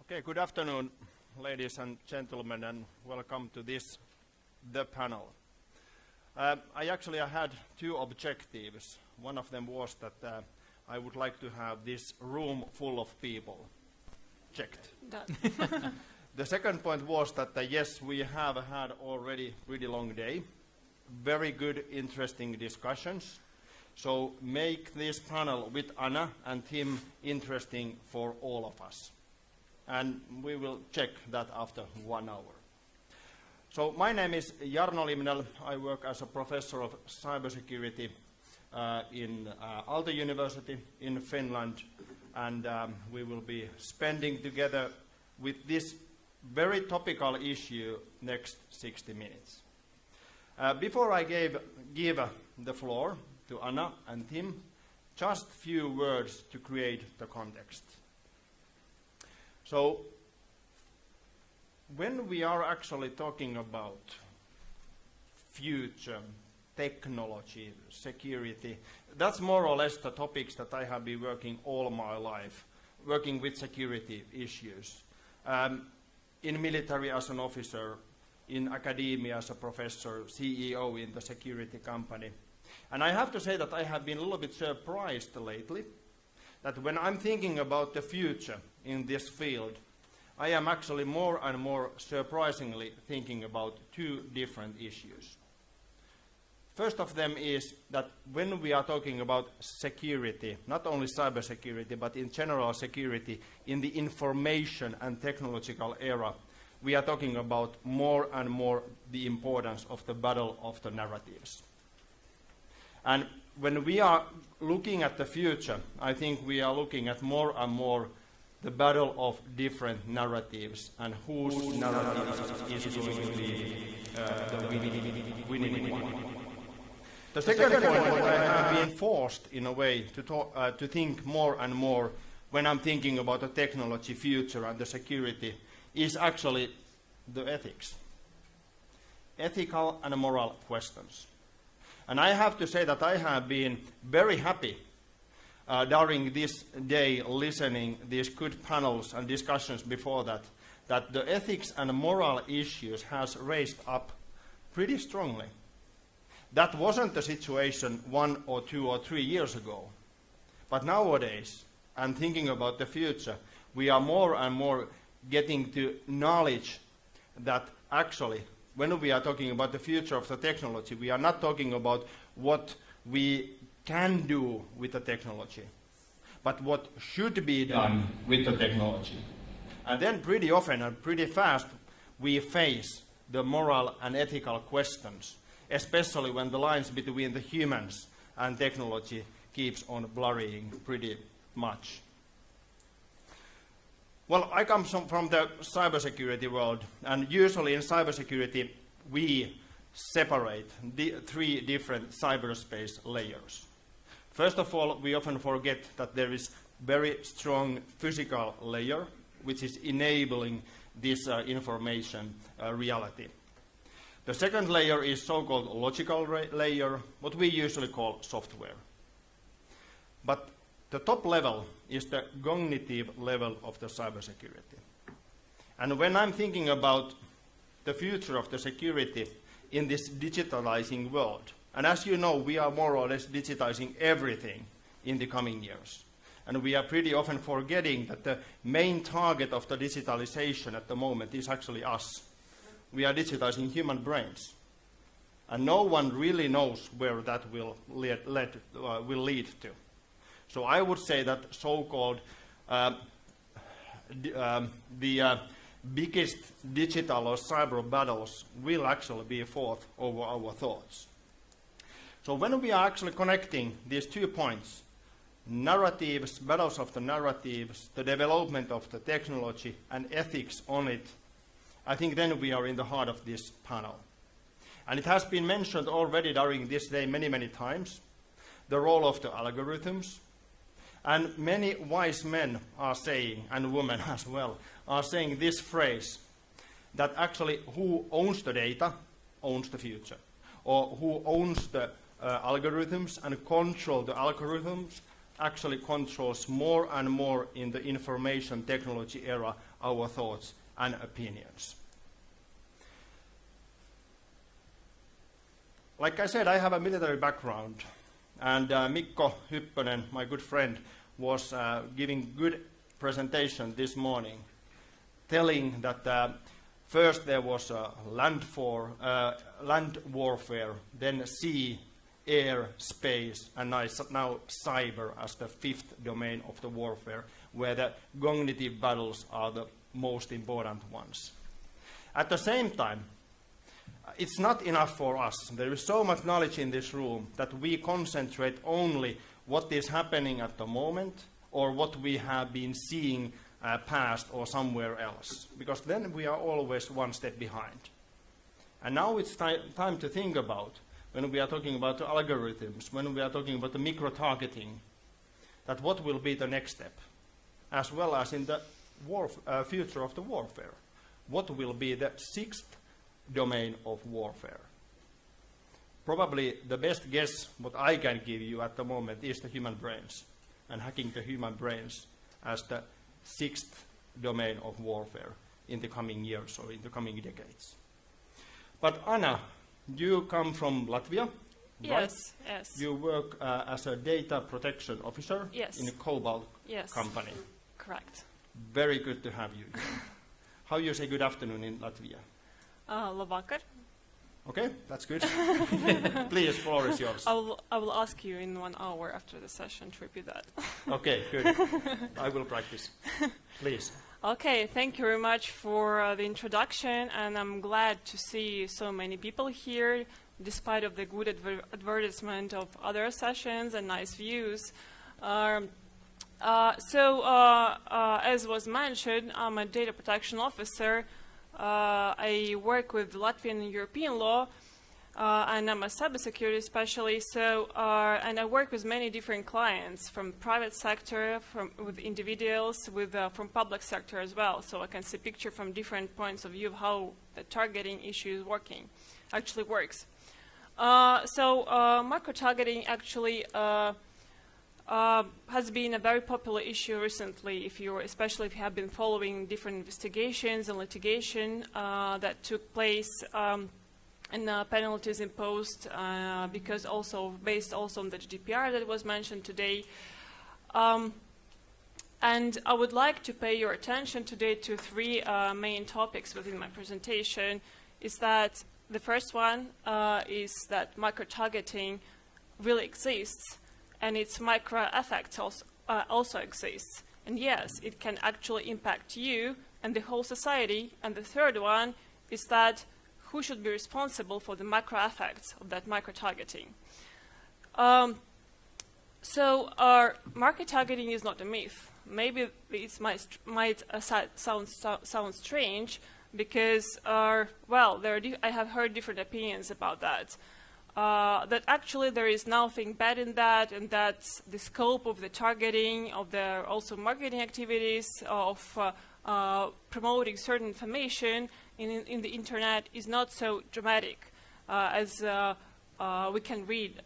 Okay, good afternoon, ladies and gentlemen, and welcome to the panel. I had two objectives. One of them was that I would like to have this room full of people. Checked. Done. The second point was that, yes, we have had already a pretty long day, very good, interesting discussions. So make this panel with Anna and Tim interesting for all of us. And we will check that after 1 hour. So my name is Jarno Limnéll. I work as a professor of cybersecurity in Aalto University in Finland. And we will be spending together with this very topical issue next 60 minutes. Before I give the floor to Anna and Tim, just few words to create the context. So, when we are actually talking about future, technology, security, that's more or less the topics that I have been working all my life, working with security issues. In military as an officer, in academia as a professor, CEO in the security company. And I have to say that I have been a little bit surprised lately that when I'm thinking about the future in this field, I am actually more and more surprisingly thinking about two different issues. First of them is that when we are talking about security, not only cybersecurity, but in general security in the information and technological era, we are talking about more and more the importance of the battle of the narratives. And when we are looking at the future, I think we are looking at more and more the battle of different narratives and whose narrative is going to be the winning one. The second point that I have been forced in a way to think more and more when I'm thinking about the technology future and the security is actually the ethics. Ethical and moral questions. And I have to say that I have been very happy during this day listening these good panels and discussions before that the ethics and moral issues has raised up pretty strongly. That wasn't the situation 1 or 2 or 3 years ago. But nowadays, and thinking about the future, we are more and more getting to knowledge that actually when we are talking about the future of the technology, we are not talking about what we can do with the technology, but what should be done with the technology. And then pretty often and pretty fast, we face the moral and ethical questions, especially when the lines between the humans and technology keeps on blurring pretty much. Well, I come from the cybersecurity world, and usually in cybersecurity we separate the 3 different cyberspace layers. First of all, we often forget that there is very strong physical layer which is enabling this information reality. The second layer is so-called logical layer, what we usually call software. But the top level is the cognitive level of the cybersecurity. And when I'm thinking about the future of the security in this digitalizing world, and as you know, we are more or less digitizing everything in the coming years. And we are pretty often forgetting that the main target of the digitalization at the moment is actually us. We are digitizing human brains. And no one really knows where that will lead to. So I would say that so-called the biggest digital or cyber battles will actually be fought over our thoughts. So when we are actually connecting these 2 points, narratives, battles of the narratives, the development of the technology and ethics on it, I think then we are in the heart of this panel. And it has been mentioned already during this day many, many times, the role of the algorithms. And many wise men are saying, and women as well, are saying this phrase, that actually who owns the data owns the future. Or who owns the algorithms and control the algorithms actually controls more and more in the information technology era our thoughts and opinions. Like I said, I have a military background, and Mikko Hyppönen, my good friend, was giving good presentation this morning, telling that first there was land warfare, then sea, air, space, and now cyber as the fifth domain of the warfare, where the cognitive battles are the most important ones. At the same time, it's not enough for us. There is so much knowledge in this room that we concentrate only what is happening at the moment or what we have been seeing past or somewhere else, because then we are always one step behind. And now it's time to think about, when we are talking about the algorithms, when we are talking about the micro-targeting, that what will be the next step, as well as in the future of the warfare. What will be the sixth domain of warfare? Probably the best guess what I can give you at the moment is the human brains, and hacking the human brains as the sixth domain of warfare in the coming years or in the coming decades. But Anna, you come from Latvia, yes, right? Yes. You work as a data protection officer in a COBALT company. Correct. Very good to have you here. How you say good afternoon in Latvia? Labvakar. Okay, that's good. Please, floor is yours. I will ask you in 1 hour after the session to repeat that. Okay, good. I will practice. Please. Okay, thank you very much for the introduction, and I'm glad to see so many people here, despite of the good advertisement of other sessions and nice views. As was mentioned, I'm a data protection officer. I work with Latvian and European law, and I'm a cybersecurity specialist. And I work with many different clients, from private sector, with individuals, from public sector as well. So I can see picture from different points of view of how the targeting issue is actually works. Micro-targeting actually has been a very popular issue recently, especially if you have been following different investigations and litigation that took place and penalties imposed because based on the GDPR that was mentioned today. And I would like to pay your attention today to three main topics within my presentation. Is that the first one is that micro-targeting really exists, and its micro effects also exists. And yes, it can actually impact you and the whole society. And the third one is that who should be responsible for the micro effects of that micro-targeting. Our market-targeting is not a myth. Maybe it might sound strange because, I have heard different opinions about that. That actually there is nothing bad in that, and that the scope of the targeting, of the also marketing activities, of promoting certain information in the internet is not so dramatic as we can read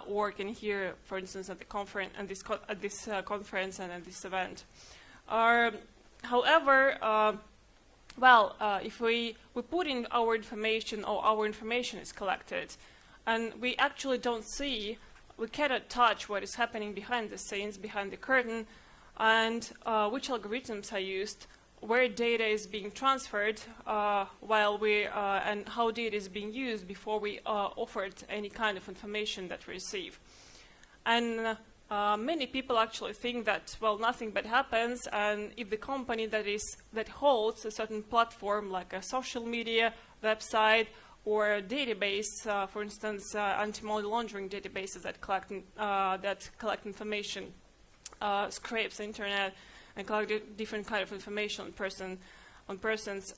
or can hear, for instance, at the conference, at this conference and at this event. However, if we put in our information, or our information is collected, and we actually don't see, we cannot touch what is happening behind the scenes, behind the curtain, and which algorithms are used, where data is being transferred, and how data is being used before we offered any kind of information that we receive. And many people actually think that, nothing bad happens, and if the company that holds a certain platform, like a social media website or a database, for instance, anti-money laundering databases that collect information, scrapes the internet and collect different kind of information on persons.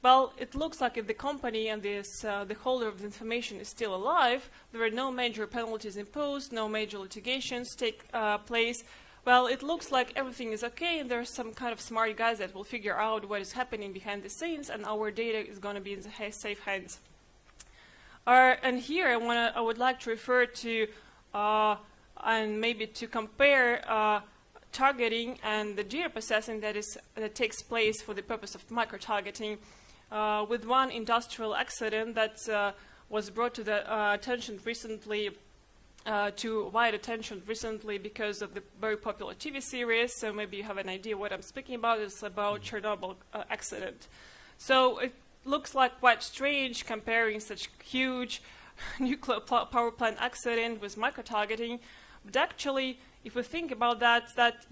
It looks like if the company and the holder of the information is still alive, there are no major penalties imposed, no major litigations take place. It looks like everything is okay, and there's some kind of smart guys that will figure out what is happening behind the scenes, and our data is going to be in safe hands. And here I would like to refer to and maybe to compare targeting and the data processing that takes place for the purpose of microtargeting with one industrial accident that was brought to the attention recently, to wide attention recently because of the very popular TV series. So maybe you have an idea what I'm speaking about. It's about Chernobyl accident. So it looks like quite strange comparing such huge nuclear power plant accident with microtargeting. But actually, if we think about that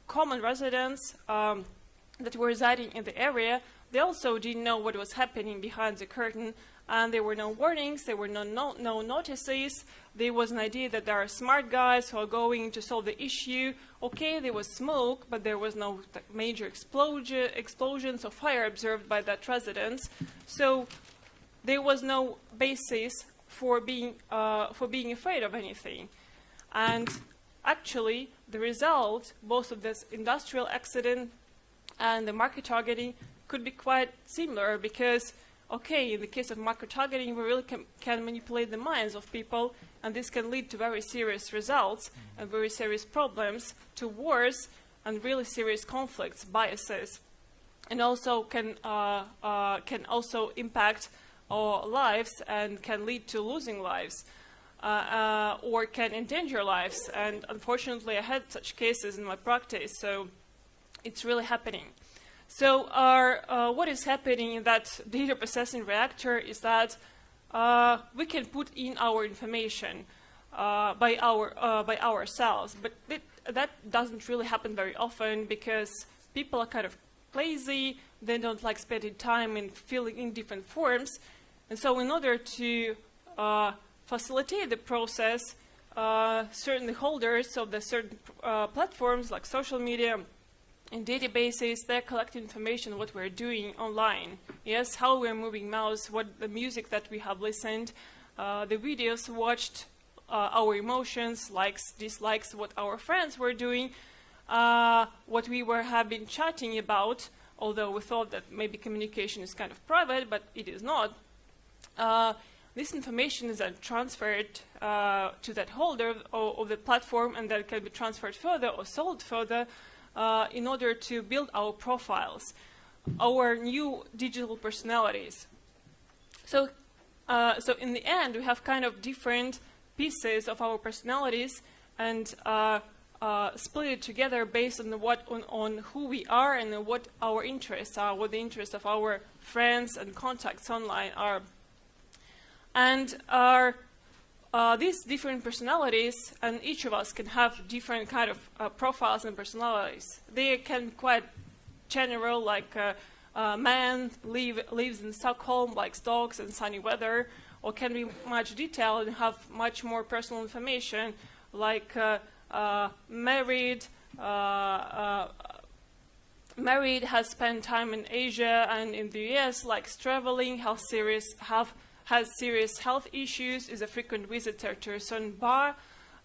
common residents that were residing in the area, they also didn't know what was happening behind the curtain, and there were no warnings, there were no notices. There was an idea that there are smart guys who are going to solve the issue. Okay, there was smoke, but there was no major explosions or fire observed by that residence. So there was no basis for being afraid of anything. And actually, the result, both of this industrial accident and the market targeting, could be quite similar because, okay, in the case of market targeting, we really can manipulate the minds of people, and this can lead to very serious results and very serious problems, to wars and really serious conflicts, biases, and also can also impact our lives and can lead to losing lives. Or can endanger lives, and unfortunately I had such cases in my practice, so it's really happening. So what is happening in that data processing reactor is that we can put in our information by ourselves, but that doesn't really happen very often because people are kind of lazy, they don't like spending time in filling in different forms, and so in order to facilitate the process, certain holders of the certain platforms like social media and databases, they're collecting information what we're doing online. Yes, how we're moving mouse, what the music that we have listened, the videos watched, our emotions, likes, dislikes, what our friends were doing, what we have been chatting about, although we thought that maybe communication is kind of private, but it is not. This information is then transferred to that holder of the platform, and that can be transferred further or sold further in order to build our profiles, our new digital personalities. So in the end, we have kind of different pieces of our personalities and split it together based on who we are and what our interests are, what the interests of our friends and contacts online are. And these different personalities, and each of us can have different kind of profiles and personalities. They can be quite general, like a man lives in Stockholm, likes dogs and sunny weather, or can be much detailed and have much more personal information, like married, has spent time in Asia and in the US, likes traveling, has serious health issues, is a frequent visitor to a certain bar,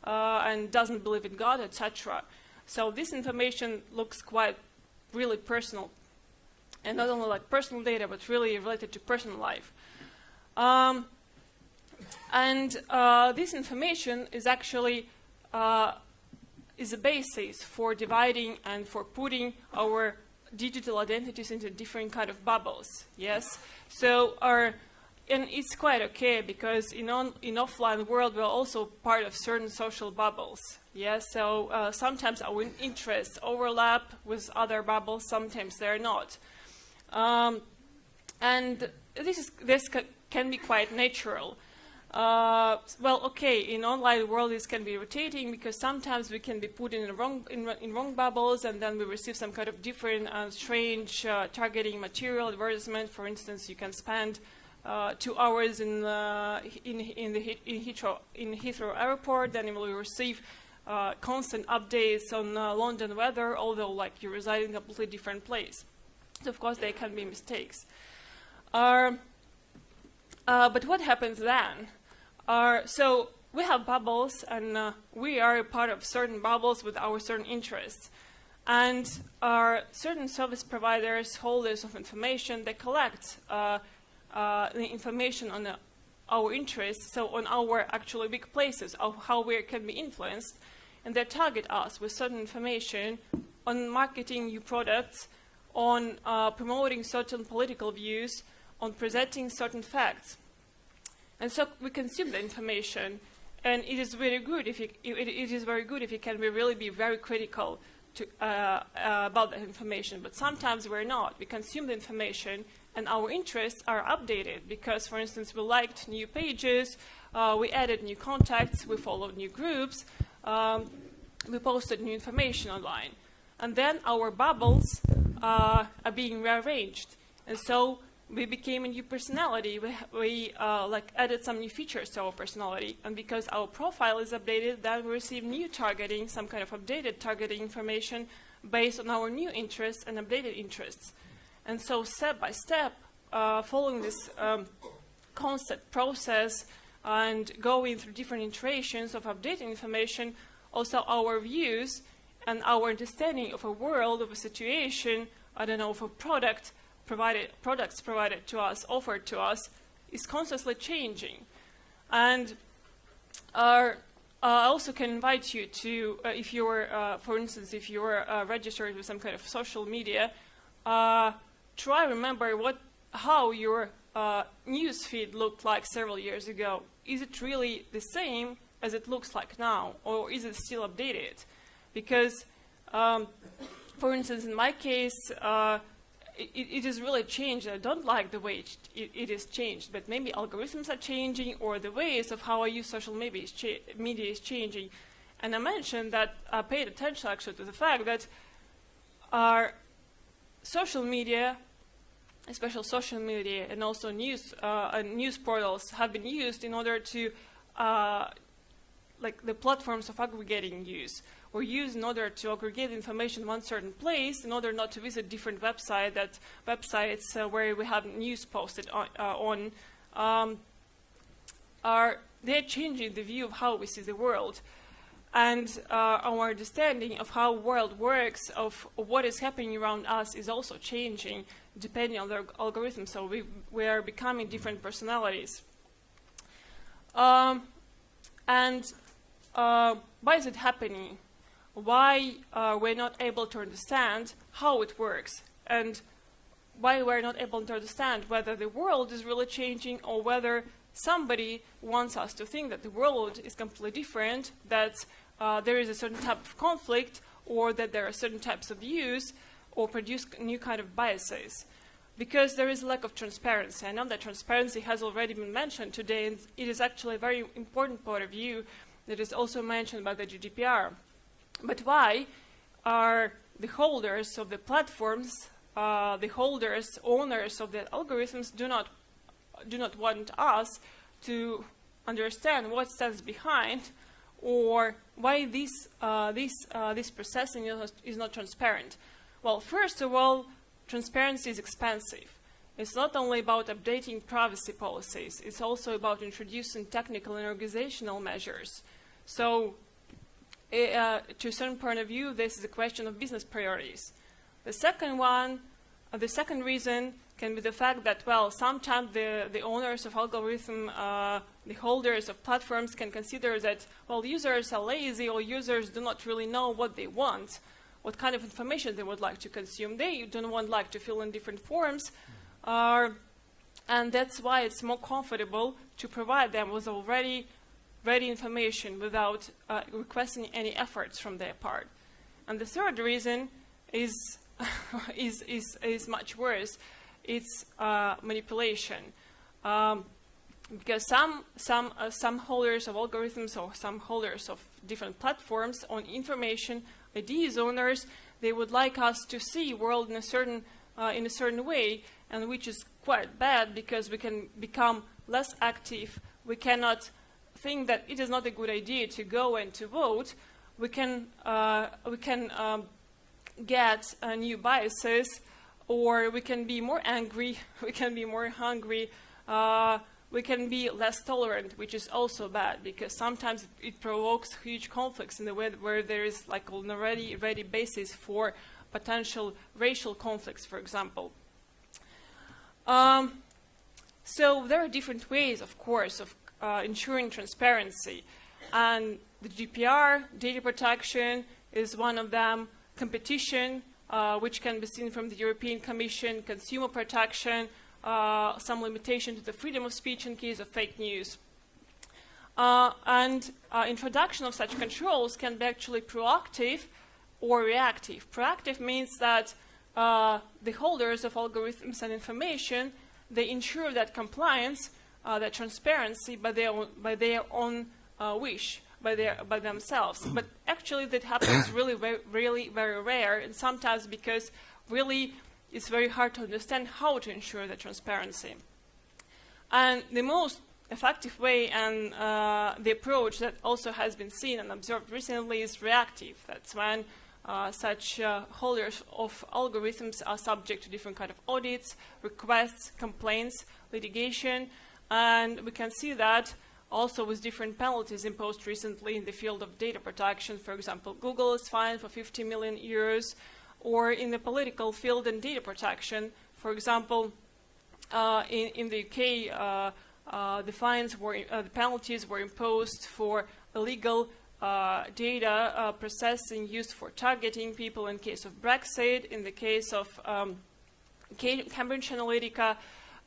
and doesn't believe in God, etc. So this information looks quite really personal, and not only like personal data, but really related to personal life. This information is actually is a basis for dividing and for putting our digital identities into different kind of bubbles. Yes, so and it's quite okay because in offline world we're also part of certain social bubbles. Yes, so sometimes our interests overlap with other bubbles, sometimes they're not, and this can be quite natural. Well, okay, in online world this can be rotating because sometimes we can be put in wrong bubbles, and then we receive some kind of different strange targeting material advertisement. For instance, you can spend 2 hours in Heathrow Airport, then you will receive constant updates on London weather, although like you reside in a completely different place. So of course there can be mistakes. But what happens then? So we have bubbles, and we are a part of certain bubbles with our certain interests. And certain service providers, holders of information, they collect the information our interests, so on our actually big places of how we can be influenced, and they target us with certain information on marketing new products, on promoting certain political views, on presenting certain facts. And so we consume the information, and it is very good if you can really be very critical to, about that information. But sometimes we're not. We consume the information, and our interests are updated because, for instance, we liked new pages, we added new contacts, we followed new groups, we posted new information online. And then our bubbles are being rearranged. And so we became a new personality. We like added some new features to our personality. And because our profile is updated, then we receive new targeting, some kind of updated targeting information based on our new interests and updated interests. And so step by step, following this constant process and going through different iterations of updating information, also our views and our understanding of a world, of a situation, I don't know, of a products provided to us, offered to us, is constantly changing. And I also can invite you to, if you're, for instance, if you're registered with some kind of social media, try remember how your news feed looked like several years ago. Is it really the same as it looks like now, or is it still updated? Because, for instance, in my case, it is really changed. I don't like the way it is changed, but maybe algorithms are changing, or the ways of how I use social media is changing. And I mentioned that I paid attention actually to the fact that our social media, especially social media, and also news portals have been used in order to, like the platforms of aggregating news, were used in order to aggregate information in one certain place, in order not to visit different websites where we have news posted they're changing the view of how we see the world. And our understanding of how the world works, of what is happening around us, is also changing depending on the algorithm. So we are becoming different personalities. Why is it happening? Why we're not able to understand how it works, and why we're not able to understand whether the world is really changing, or whether somebody wants us to think that the world is completely different, that there is a certain type of conflict, or that there are certain types of views, or produce new kind of biases. Because there is a lack of transparency. I know that transparency has already been mentioned today, and it is actually a very important point of view that is also mentioned by the GDPR. But why are the holders of the platforms, the holders, owners of the algorithms do not want us to understand what stands behind, or why this processing is not transparent? Well, first of all, transparency is expensive. It's not only about updating privacy policies, it's also about introducing technical and organizational measures. So, to a certain point of view, this is a question of business priorities. The second reason can be the fact that, well, sometimes the owners of algorithm, the holders of platforms can consider that, well, users are lazy, or users do not really know what they want, what kind of information they would like to consume. They don't like to fill in different forms, and that's why it's more comfortable to provide them with already ready information without requesting any efforts from their part. And the third reason is much worse. It's manipulation, because some holders of algorithms, or some holders of different platforms on information, these owners, they would like us to see world in a certain way, and which is quite bad, because we can become less active. We cannot think that it is not a good idea to go and to vote. We can get new biases, or we can be more angry, we can be more hungry, we can be less tolerant, which is also bad, because sometimes it provokes huge conflicts in the way where there is like an already ready basis for potential racial conflicts, for example. So there are different ways, of course, of ensuring transparency. And the GDPR, data protection, is one of them. Competition, which can be seen from the European Commission, consumer protection, some limitation to the freedom of speech in case of fake news. And introduction of such controls can be actually proactive or reactive. Proactive means that the holders of algorithms and information, they ensure that compliance, that transparency by their own wish, by themselves. But actually that happens really very rare, and sometimes because really it's very hard to understand how to ensure the transparency. And the most effective way and the approach that also has been seen and observed recently is reactive. That's when such holders of algorithms are subject to different kind of audits, requests, complaints, litigation, and we can see that also with different penalties imposed recently in the field of data protection. For example, Google is fined for 50 million euros, or in the political field and data protection. For example, in the UK, the penalties were imposed for illegal data processing used for targeting people in case of Brexit, in the case of Cambridge Analytica,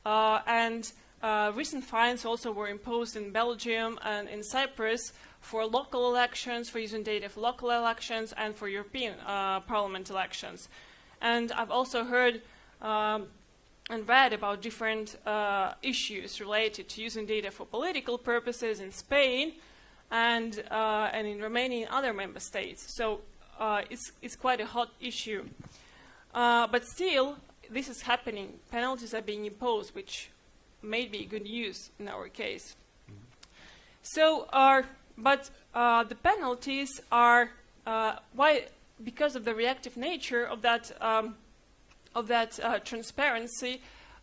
and recent fines also were imposed in Belgium and in Cyprus for local elections, for using data for local elections, and for European Parliament elections. And I've also heard and read about different issues related to using data for political purposes in Spain and in Romania and other member states. So it's quite a hot issue. But still, this is happening. Penalties are being imposed, which may be good news in our case. So, but the penalties are why, because of the reactive nature of that transparency.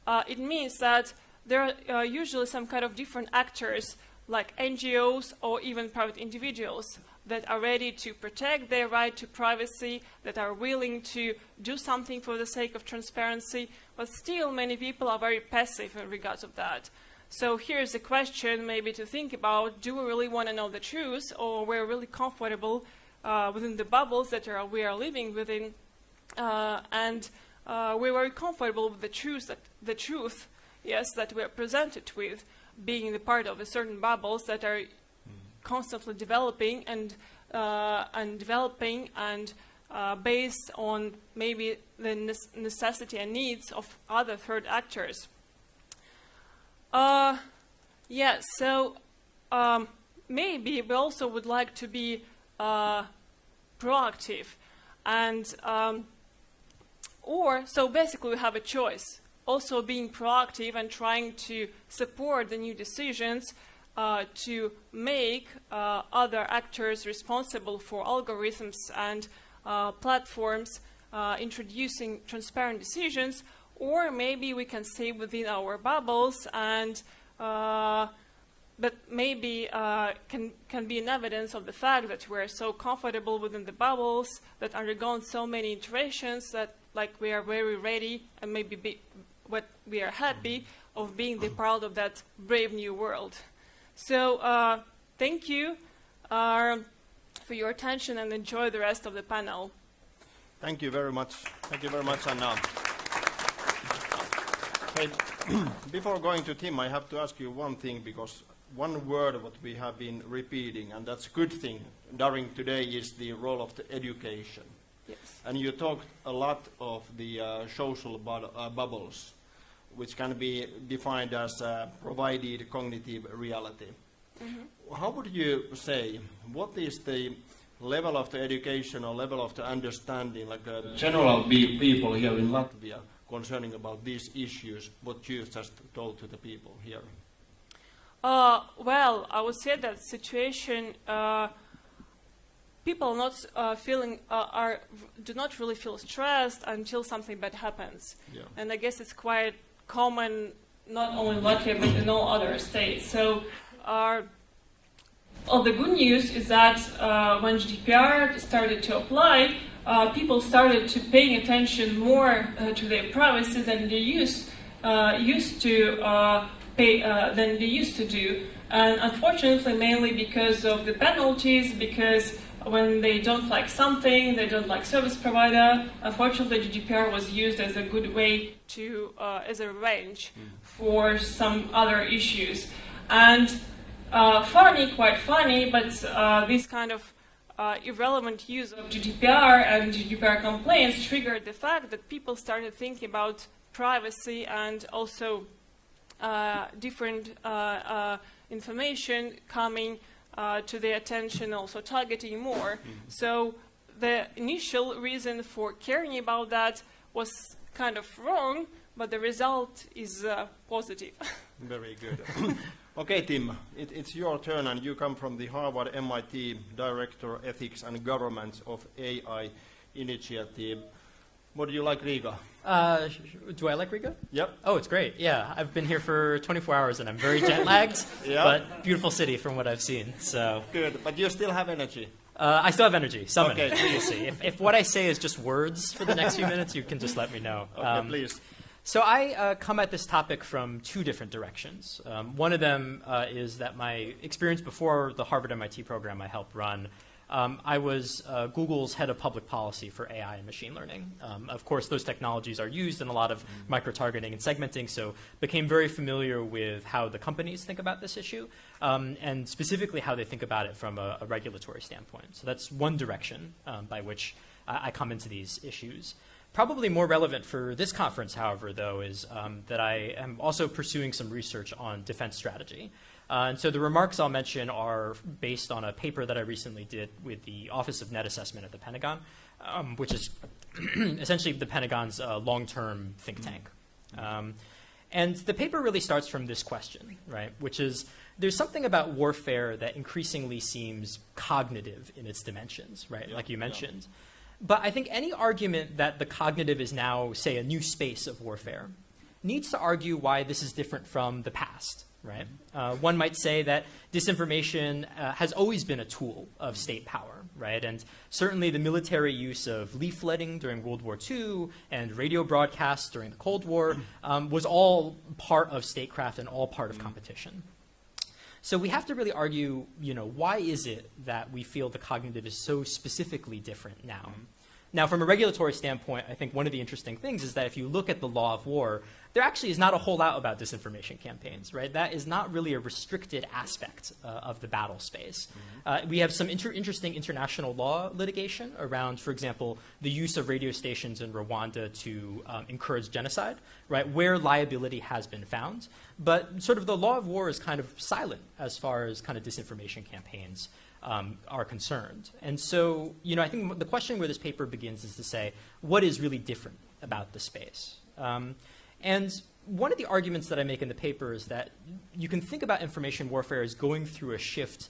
It means that there are usually some kind of different actors, like NGOs or even private individuals, that are ready to protect their right to privacy, that are willing to do something for the sake of transparency, but still many people are very passive in regards of that. So here's a question maybe to think about: do we really want to know the truth, or we're really comfortable within the bubbles that we are living within, and we're very comfortable with the truth, yes, that we are presented with, being the part of a certain bubbles that are constantly developing and based on maybe the necessity and needs of other third actors. Yes, so maybe we also would like to be proactive, and so basically we have a choice. Also being proactive and trying to support the new decisions to make other actors responsible for algorithms and platforms introducing transparent decisions, or maybe we can stay within our bubbles and but maybe can be an evidence of the fact that we're so comfortable within the bubbles, that undergone so many iterations, that like we are very ready and maybe we are happy of being the part of that brave new world. So thank you for your attention, and enjoy the rest of the panel. Thank you very much. Thank you very much, Anna. Hey, before going to Tim, I have to ask you one thing, because one word what we have been repeating, and that's a good thing during today, is the role of the education. Yes. And you talked a lot of the social bubbles, which can be defined as provided cognitive reality. Mm-hmm. How would you say, what is the level of the education or level of the understanding, like general people here in Latvia, concerning about these issues, what you just told to the people here? Well, I would say that situation, people not do not really feel stressed until something bad happens. Yeah. And I guess it's quite common, not only in Latvia, but in all other states. So, the good news is that when GDPR started to apply, people started to paying attention more to their privacy than they used to than they used to do. And unfortunately, mainly because of the penalties, because when they don't like something, they don't like service provider, unfortunately GDPR was used as a good way to, as a revenge for some other issues. And quite funny, but this kind of irrelevant use of GDPR and GDPR complaints triggered the fact that people started thinking about privacy and also different information coming to their attention, also targeting more. So the initial reason for caring about that was kind of wrong, but the result is positive. Very good. Okay, Tim, it's your turn, and you come from the Harvard MIT Director Ethics and Governance of AI Initiative. What do you like, Riga? Do I like Riga? Yep. Oh, it's great. Yeah, I've been here for 24 hours and I'm very jet lagged, but beautiful city from what I've seen. So good, but you still have energy. I still have energy. Some okay, energy. We'll see. If what I say is just words for the next few minutes, you can just let me know. Okay, please. So I come at this topic from two different directions. One of them is that my experience before the Harvard MIT program I helped run, I was Google's head of public policy for AI and machine learning. Of course, those technologies are used in a lot of micro-targeting and segmenting, so became very familiar with how the companies think about this issue, and specifically how they think about it from a regulatory standpoint. So that's one direction by which I come into these issues. Probably more relevant for this conference, however, though, is that I am also pursuing some research on defense strategy. And so the remarks I'll mention are based on a paper that I recently did with the Office of Net Assessment at the Pentagon, which is essentially the Pentagon's long-term think tank. And the paper really starts from this question, right, which is there's something about warfare that increasingly seems cognitive in its dimensions, right, like you mentioned. But I think any argument that the cognitive is now, say, a new space of warfare needs to argue why this is different from the past, right? One might say that disinformation has always been a tool of state power, right? And certainly the military use of leafletting during World War II and radio broadcasts during the Cold War was all part of statecraft and all part of competition. So we have to really argue, why is it that we feel the cognitive is so specifically different now? Now, from a regulatory standpoint, I think one of the interesting things is that if you look at the law of war, there actually is not a whole lot about disinformation campaigns, right? That is not really a restricted aspect of the battle space. We have some interesting international law litigation around, for example, the use of radio stations in Rwanda to encourage genocide, right, where liability has been found. But sort of the law of war is kind of silent as far as kind of disinformation campaigns are concerned. And so, I think the question where this paper begins is to say, what is really different about the space? And one of the arguments that I make in the paper is that you can think about information warfare as going through a shift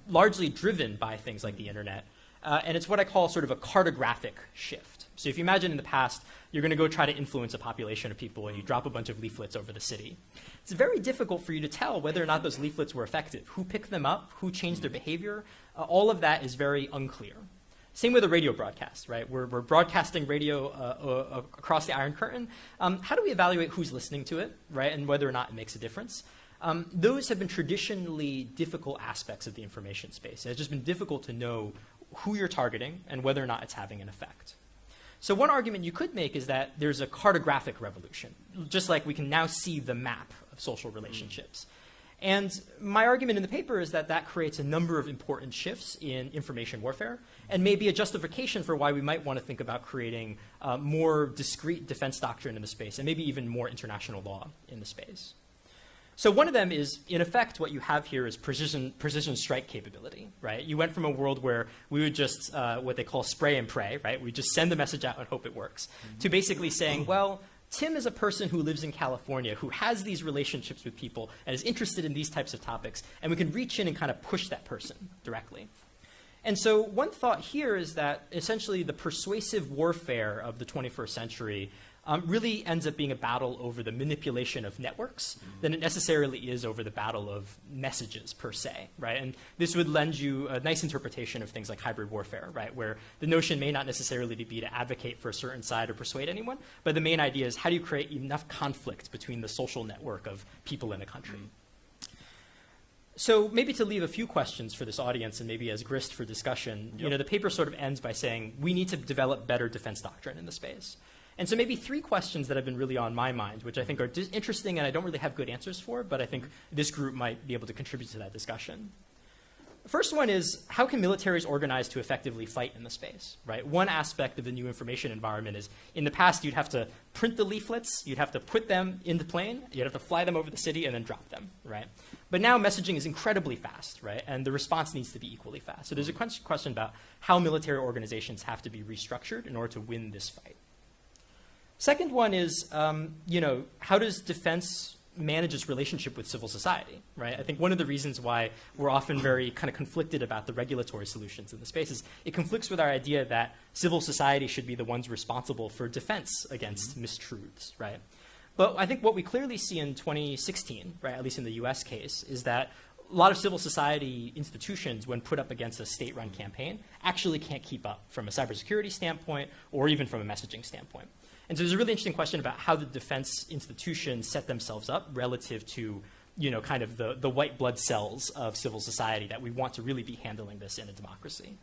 largely driven by things like the internet. And it's what I call sort of a cartographic shift. So if you imagine in the past, you're going to go try to influence a population of people and you drop a bunch of leaflets over the city. It's very difficult for you to tell whether or not those leaflets were effective. Who picked them up? Who changed their behavior? All of that is very unclear. Same with a radio broadcast, right? We're broadcasting radio across the Iron Curtain. How do we evaluate who's listening to it, right, and whether or not it makes a difference? Those have been traditionally difficult aspects of the information space. It's just been difficult to know who you're targeting and whether or not it's having an effect. So one argument you could make is that there's a cartographic revolution, just like we can now see the map of social relationships. And my argument in the paper is that that creates a number of important shifts in information warfare and may be a justification for why we might want to think about creating more discrete defense doctrine in the space and maybe even more international law in the space. So one of them is, in effect, what you have here is precision strike capability, right? You went from a world where we would just, what they call spray and pray, right? We just send the message out and hope it works, to basically saying, well, Tim is a person who lives in California, who has these relationships with people and is interested in these types of topics, and we can reach in and kind of push that person directly. And so one thought here is that essentially the persuasive warfare of the 21st century really ends up being a battle over the manipulation of networks than it necessarily is over the battle of messages per se, right? And this would lend you a nice interpretation of things like hybrid warfare, right? Where the notion may not necessarily be to advocate for a certain side or persuade anyone, but the main idea is how do you create enough conflict between the social network of people in a country? So maybe to leave a few questions for this audience and maybe as grist for discussion, you know, the paper sort of ends by saying we need to develop better defense doctrine in the space. And so maybe 3 questions that have been really on my mind, which I think are interesting and I don't really have good answers for, but I think this group might be able to contribute to that discussion. The first one is, how can militaries organize to effectively fight in the space, right? One aspect of the new information environment is, in the past, you'd have to print the leaflets, you'd have to put them in the plane, you'd have to fly them over the city and then drop them, right? But now messaging is incredibly fast, right? And the response needs to be equally fast. So there's a question about how military organizations have to be restructured in order to win this fight. Second one is, you know, how does defense manage its relationship with civil society, right? I think one of the reasons why we're often very kind of conflicted about the regulatory solutions in the space is it conflicts with our idea that civil society should be the ones responsible for defense against mistruths, right? But I think what we clearly see in 2016, right, at least in the US case, is that a lot of civil society institutions, when put up against a state-run campaign, actually can't keep up from a cybersecurity standpoint or even from a messaging standpoint. And so there's a really interesting question about how the defense institutions set themselves up relative to, you know, kind of the white blood cells of civil society that we want to really be handling this in a democracy.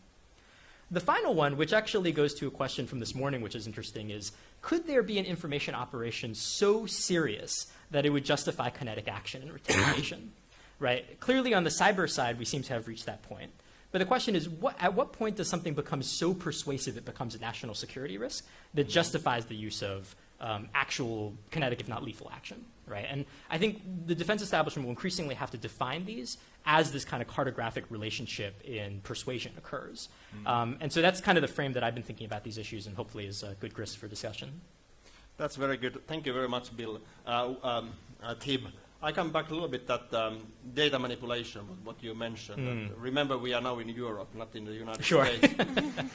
The final one, which actually goes to a question from this morning, which is interesting, is could there be an information operation so serious that it would justify kinetic action and retaliation, right? Clearly on the cyber side, we seem to have reached that point. But the question is, at what point does something become so persuasive it becomes a national security risk that justifies the use of actual kinetic, if not lethal action, right? And I think the defense establishment will increasingly have to define these as this kind of cartographic relationship in persuasion occurs. And so that's kind of the frame that I've been thinking about these issues and hopefully is a good grist for discussion. That's very good. Thank you very much, Bill. Tim, I come back a little bit that data manipulation, what you mentioned. Remember, we are now in Europe, not in the United States.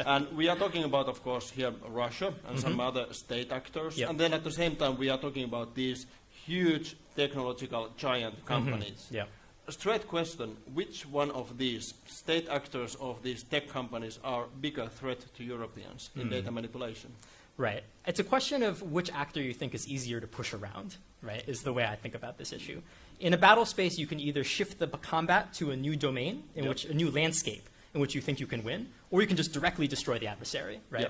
And we are talking about, of course, here Russia and some other state actors. And then at the same time, we are talking about these huge technological giant companies. A straight question, which one of these state actors of these tech companies are bigger threat to Europeans in data manipulation? Right. It's a question of which actor you think is easier to push around, right, is the way I think about this issue. In a battle space, you can either shift the combat to a new domain, in which a new landscape, in which you think you can win, or you can just directly destroy the adversary, right?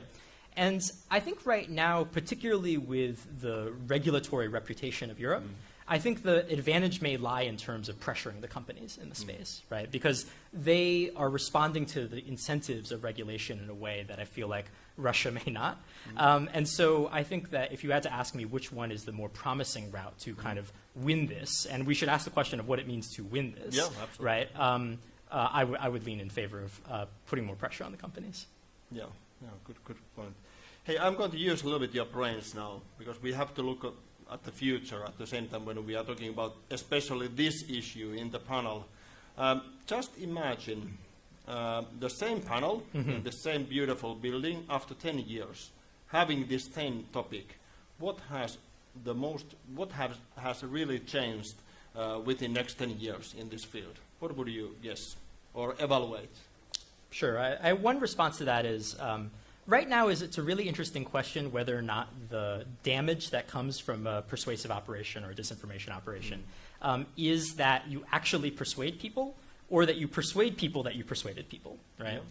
And I think right now, particularly with the regulatory reputation of Europe, I think the advantage may lie in terms of pressuring the companies in the space, right? Because they are responding to the incentives of regulation in a way that I feel like Russia may not. And so I think that if you had to ask me which one is the more promising route to kind of win this, and we should ask the question of what it means to win this, right? I would lean in favor of putting more pressure on the companies. Good point. Hey, I'm going to use a little bit your brains now, because we have to look at the future at the same time when we are talking about especially this issue in the panel. Just imagine the same panel, in the same beautiful building after 10 years, having this same topic. What has really changed within next 10 years in this field? What would you guess or evaluate? Sure. One response to that is, right now it's a really interesting question whether or not the damage that comes from a persuasive operation or a disinformation operation is that you actually persuade people or that you persuade people that you persuaded people, right?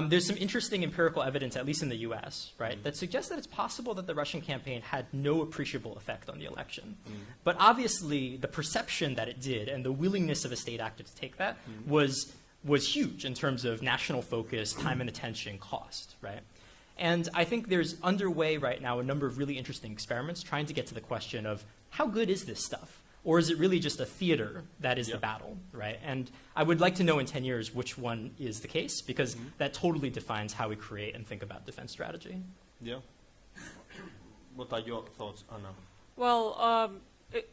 There's some interesting empirical evidence, at least in the US, right, that suggests that it's possible that the Russian campaign had no appreciable effect on the election. But obviously the perception that it did and the willingness of a state actor to take that was huge in terms of national focus, time and attention, cost, right? And I think there's underway right now a number of really interesting experiments trying to get to the question of how good is this stuff? Or is it really just a theater that is the battle, right? And I would like to know in 10 years which one is the case, because that totally defines how we create and think about defense strategy. What are your thoughts, Anna? Well,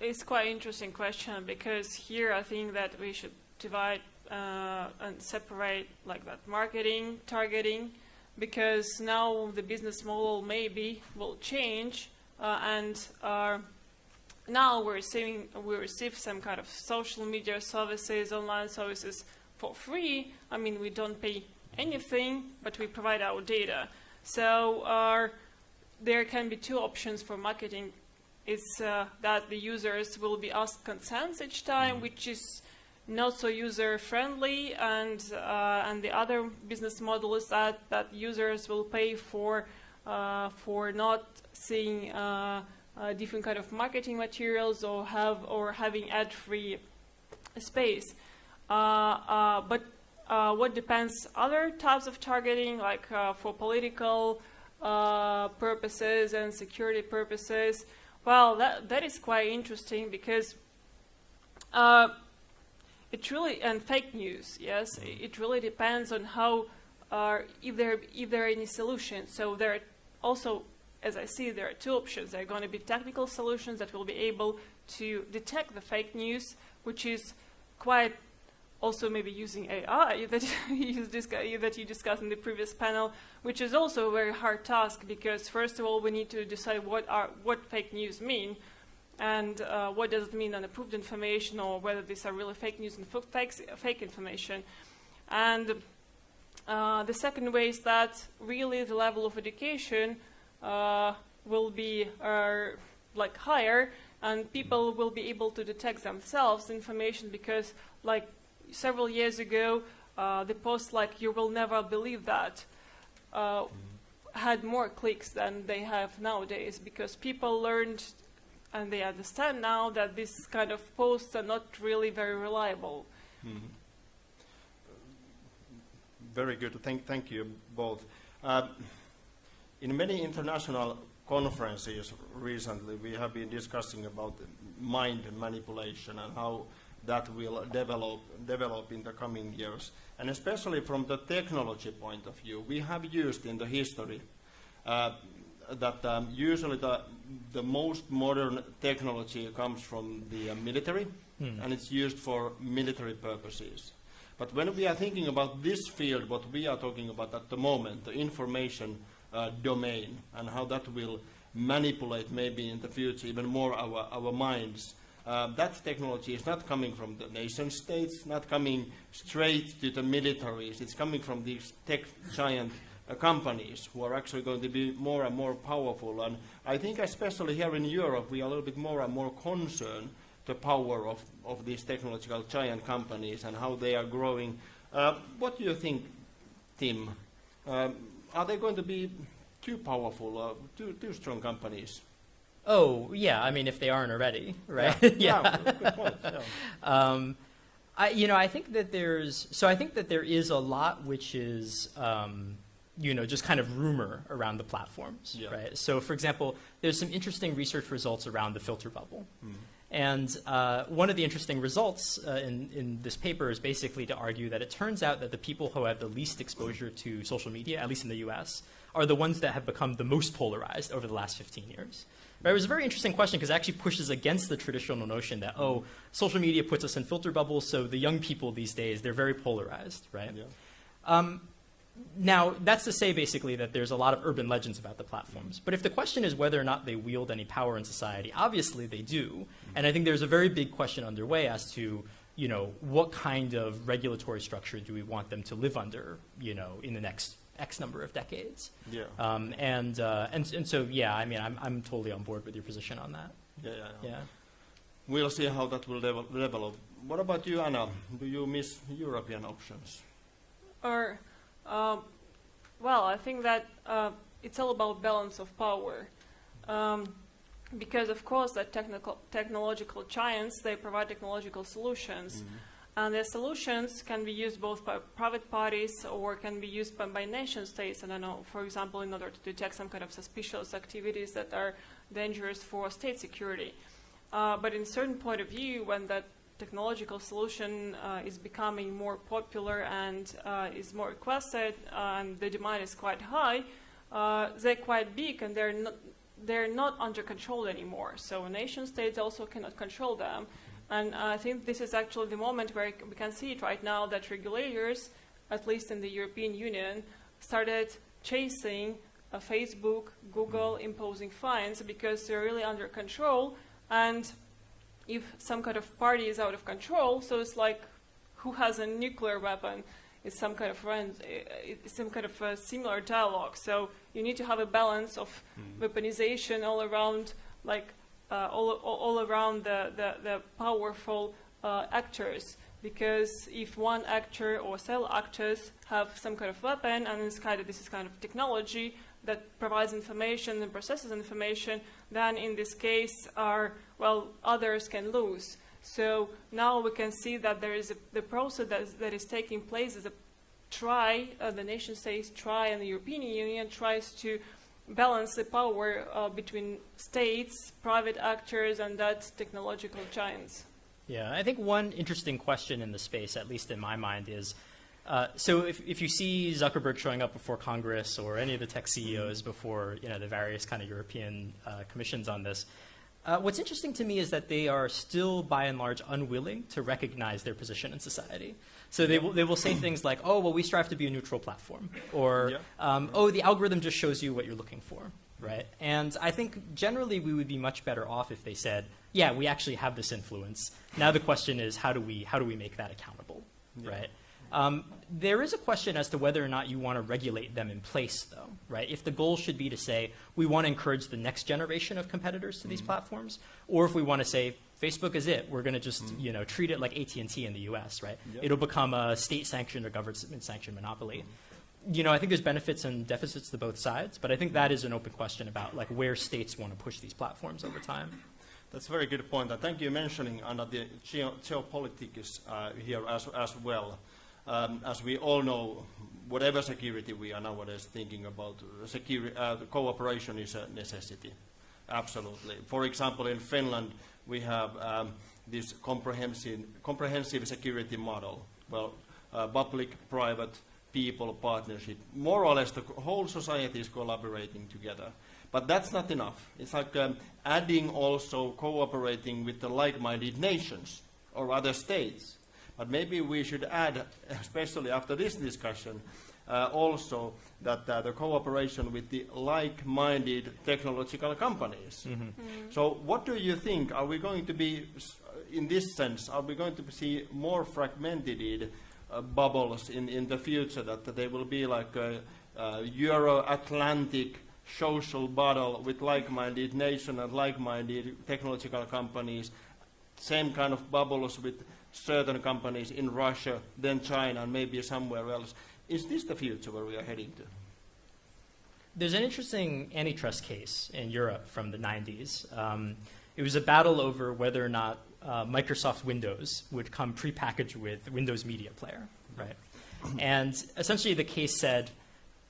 it's quite an interesting question, because here I think that we should divide and separate like that marketing, targeting, because now the business model maybe will change and now we receive some kind of social media services, online services for free. I mean, we don't pay anything, but we provide our data. So there can be two options for marketing. It's that the users will be asked consents each time, which is not so user-friendly, and the other business model is that users will pay for not seeing different kind of marketing materials or having ad-free space. But what depends other types of targeting, like for political purposes and security purposes? Well, that is quite interesting, because it really, and fake news, yes, it really depends on how if there are any solutions. So there are also, as I see, there are two options. There are going to be technical solutions that will be able to detect the fake news, which is quite also maybe using AI that you discussed in the previous panel, which is also a very hard task, because first of all we need to decide what fake news mean, and what does it mean unapproved information, or whether these are really fake news and fake information. And the second way is that really the level of education will be like higher, and people will be able to detect themselves information, because like several years ago, the post like "you will never believe that" had more clicks than they have nowadays, because people learned and they understand now that this kind of posts are not really very reliable. Mm-hmm. Very good. Thank you both. In many international conferences recently, we have been discussing about mind manipulation and how that will develop in the coming years. And especially from the technology point of view, we have used in the history that usually the most modern technology comes from the military, and it's used for military purposes. But when we are thinking about this field, what we are talking about at the moment, the information domain, and how that will manipulate maybe in the future even more our minds, that technology is not coming from the nation states, not coming straight to the militaries. It's coming from these tech giant companies who are actually going to be more and more powerful. And I think especially here in Europe, we are a little bit more and more concerned the power of these technological giant companies and how they are growing. What do you think, Tim? Are they going to be too powerful, too strong companies? Oh, yeah. I mean, if they aren't already, right? Yeah. Good point. Yeah. I think that there is a lot which is, just kind of rumor around the platforms, right? So, for example, there's some interesting research results around the filter bubble. And one of the interesting results in this paper is basically to argue that it turns out that the people who have the least exposure to social media, at least in the US, are the ones that have become the most polarized over the last 15 years. Right? It was a very interesting question, because it actually pushes against the traditional notion that, social media puts us in filter bubbles, so the young people these days, they're very polarized, right? Yeah. Now, that's to say basically that there's a lot of urban legends about the platforms. But if the question is whether or not they wield any power in society, obviously they do. And I think there's a very big question underway as to, what kind of regulatory structure do we want them to live under, in the next X number of decades. Yeah. And so, yeah, I mean, I'm totally on board with your position on that. Yeah. We'll see how that will develop. What about you, Anna? Do you miss European options? Well, I think that it's all about balance of power. Because, of course, that technological giants, they provide technological solutions. And their solutions can be used both by private parties or can be used by nation states. And I know, for example, in order to detect some kind of suspicious activities that are dangerous for state security. But in a certain point of view, when that technological solution is becoming more popular and is more requested, and the demand is quite high, they're quite big and they're not under control anymore. So nation states also cannot control them. And I think this is actually the moment where we can see it right now, that regulators, at least in the European Union, started chasing Facebook, Google imposing fines because they're really under control. And if some kind of party is out of control, so it's like who has a nuclear weapon? It's some kind of a similar dialogue. So you need to have a balance of weaponization all around, like all around the powerful actors. Because if one actor or several actors have some kind of weapon, and this is kind of technology that provides information and processes information, then in this case, others can lose. So now we can see that there is the process that is taking place is the nation states and the European Union tries to balance the power between states, private actors, and that technological giants. Yeah, I think one interesting question in the space, at least in my mind, is so if you see Zuckerberg showing up before Congress or any of the tech CEOs before the various kind of European commissions on this, what's interesting to me is that they are still, by and large, unwilling to recognize their position in society. So they will say things like, oh, well, we strive to be a neutral platform, or oh, the algorithm just shows you what you're looking for, right? And I think generally we would be much better off if they said, yeah, we actually have this influence. Now the question is, how do we make that accountable, right? There is a question as to whether or not you want to regulate them in place, though, right? If the goal should be to say, we want to encourage the next generation of competitors to these platforms, or if we want to say, Facebook is it, we're going to just treat it like AT&T in the US, right? It'll become a state-sanctioned or government-sanctioned monopoly. I think there's benefits and deficits to both sides, but I think that is an open question about like where states want to push these platforms over time. That's a very good point. And thank you for mentioning the geopolitics here as well. As we all know, whatever security we are nowadays thinking about, cooperation is a necessity. Absolutely. For example, in Finland, we have this comprehensive security model. Well, public-private people partnership. More or less, the whole society is collaborating together. But that's not enough. It's like adding also cooperating with the like-minded nations or other states. But maybe we should add, especially after this discussion, also that the cooperation with the like-minded technological companies. So what do you think? Are we going to be, in this sense, are we going to see more fragmented bubbles in the future, that they will be like a Euro-Atlantic social battle with like-minded nation and like-minded technological companies, same kind of bubbles with certain companies in Russia, then China, and maybe somewhere else. Is this the future where we are heading to? There's an interesting antitrust case in Europe from the 90s. It was a battle over whether or not Microsoft Windows would come prepackaged with Windows Media Player, right? And essentially the case said,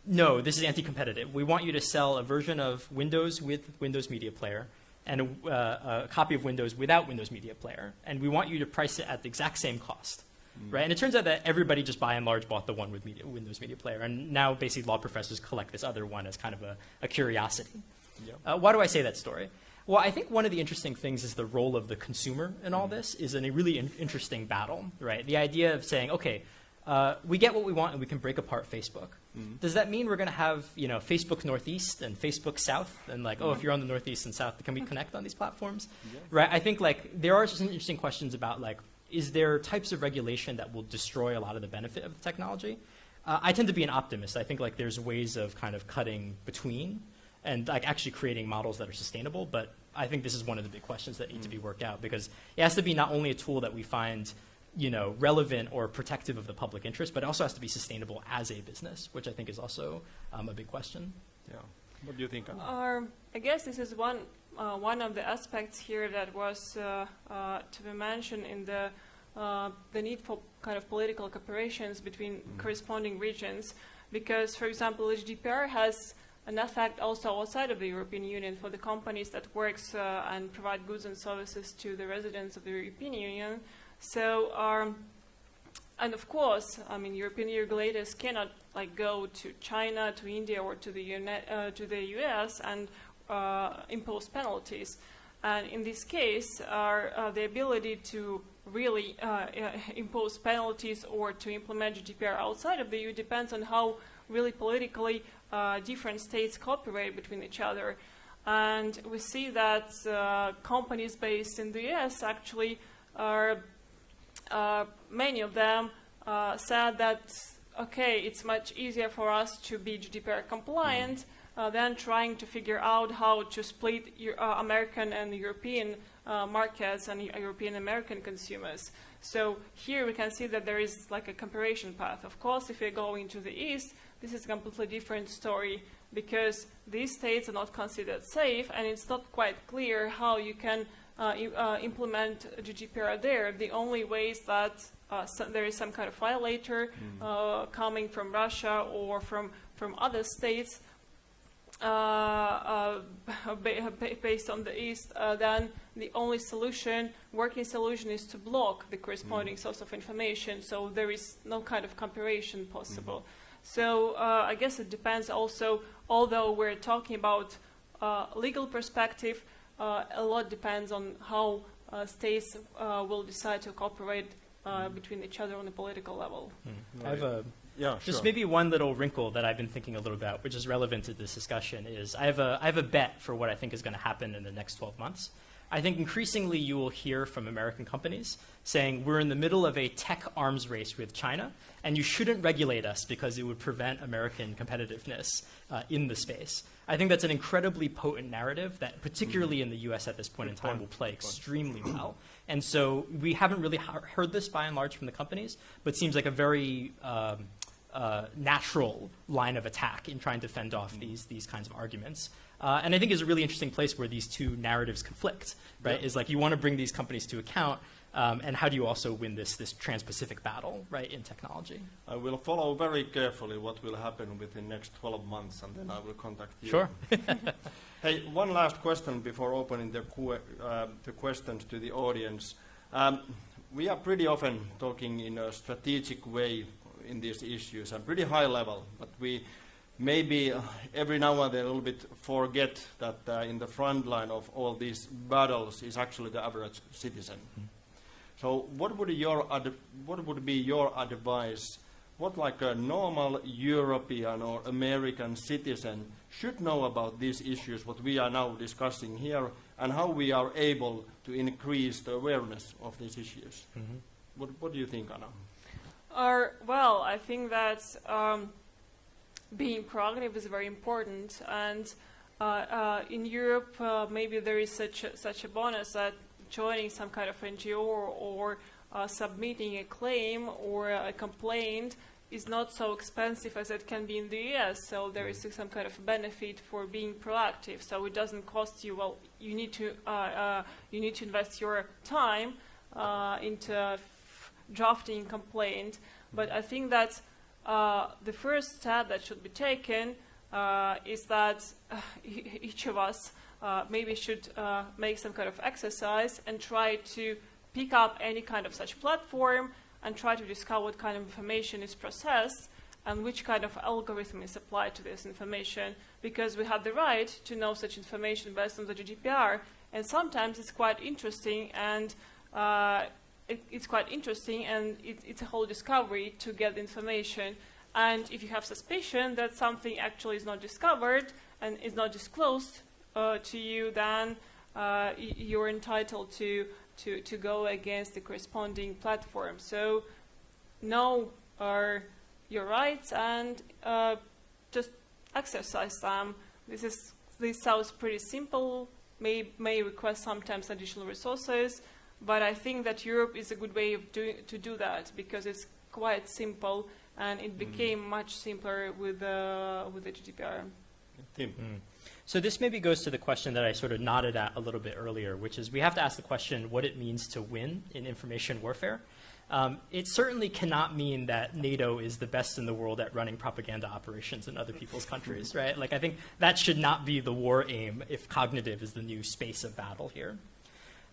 no, this is anti-competitive. We want you to sell a version of Windows with Windows Media Player and a copy of Windows without Windows Media Player, and we want you to price it at the exact same cost, right? And it turns out that everybody just by and large bought the one with Windows Media Player, and now basically law professors collect this other one as kind of a curiosity. Why do I say that story? Well, I think one of the interesting things is the role of the consumer in all this is in a really interesting battle, right? The idea of saying, okay, we get what we want and we can break apart Facebook. Does that mean we're going to have Facebook Northeast and Facebook South? And like, oh, if you're on the Northeast and South, can we connect on these platforms? Right? I think like there are some interesting questions about like, is there types of regulation that will destroy a lot of the benefit of the technology? I tend to be an optimist. I think like there's ways of kind of cutting between and like actually creating models that are sustainable. But I think this is one of the big questions that need to be worked out, because it has to be not only a tool that we find relevant or protective of the public interest, but it also has to be sustainable as a business, which I think is also a big question. Yeah. What do you think, Anna? I guess this is one of the aspects here that was to be mentioned in the need for kind of political cooperations between corresponding regions, because, for example, GDPR has an effect also outside of the European Union for the companies that works and provide goods and services to the residents of the European Union. So, and of course, I mean, European regulators cannot like go to China, to India, or to the US and impose penalties. And in this case, the ability to really impose penalties or to implement GDPR outside of the EU depends on how really politically different states cooperate between each other. And we see that companies based in the US actually are, many of them said that, okay, it's much easier for us to be GDPR compliant than trying to figure out how to split American and European markets and European American consumers. So here we can see that there is like a comparison path. Of course, if you're going to the east, this is a completely different story, because these states are not considered safe, and it's not quite clear how you can implement GDPR there. The only way is that there is some kind of violator coming from Russia or from other states based on the east, then the only solution, working solution, is to block the corresponding source of information, so there is no kind of comparison possible. So I guess it depends also, although we're talking about legal perspective, a lot depends on how states will decide to cooperate between each other on a political level. I have just maybe one little wrinkle that I've been thinking a little about, which is relevant to this discussion, is I have a bet for what I think is going to happen in the next 12 months. I think increasingly you will hear from American companies saying we're in the middle of a tech arms race with China, and you shouldn't regulate us because it would prevent American competitiveness in the space. I think that's an incredibly potent narrative that, particularly in the US at this point in time, will play extremely well. And so we haven't really heard this by and large from the companies, but seems like a very natural line of attack in trying to fend off these kinds of arguments. And I think is a really interesting place where these two narratives conflict, right? Is like you want to bring these companies to account, and how do you also win this trans-Pacific battle, right, in technology? I will follow very carefully what will happen within the next 12 months, and then I will contact you. Sure. Hey, one last question before opening the questions to the audience. We are pretty often talking in a strategic way in these issues, and pretty high level, but we maybe every now and then a little bit forget that in the front line of all these battles is actually the average citizen. So what would be your advice? What like a normal European or American citizen should know about these issues, what we are now discussing here, and how we are able to increase the awareness of these issues? What do you think, Anna? Well, I think that being proactive is very important, and in Europe maybe there is such a bonus that joining some kind of NGO or submitting a claim or a complaint is not so expensive as it can be in the US, so there is some kind of benefit for being proactive. So it doesn't cost you, well, you need to invest your time into drafting complaint, but I think that the first step that should be taken is that each of us maybe should make some kind of exercise and try to pick up any kind of such platform and try to discover what kind of information is processed and which kind of algorithm is applied to this information, because we have the right to know such information based on the GDPR, and sometimes it's quite interesting, and it's a whole discovery to get the information. And if you have suspicion that something actually is not discovered and is not disclosed to you, then you're entitled to go against the corresponding platform. So know your rights and just exercise them. This sounds pretty simple, may request sometimes additional resources, but I think that Europe is a good way of to do that, because it's quite simple, and it became much simpler with the GDPR. Tim. So this maybe goes to the question that I sort of nodded at a little bit earlier, which is we have to ask the question what it means to win in information warfare. It certainly cannot mean that NATO is the best in the world at running propaganda operations in other people's countries, right? Like, I think that should not be the war aim if cognitive is the new space of battle here.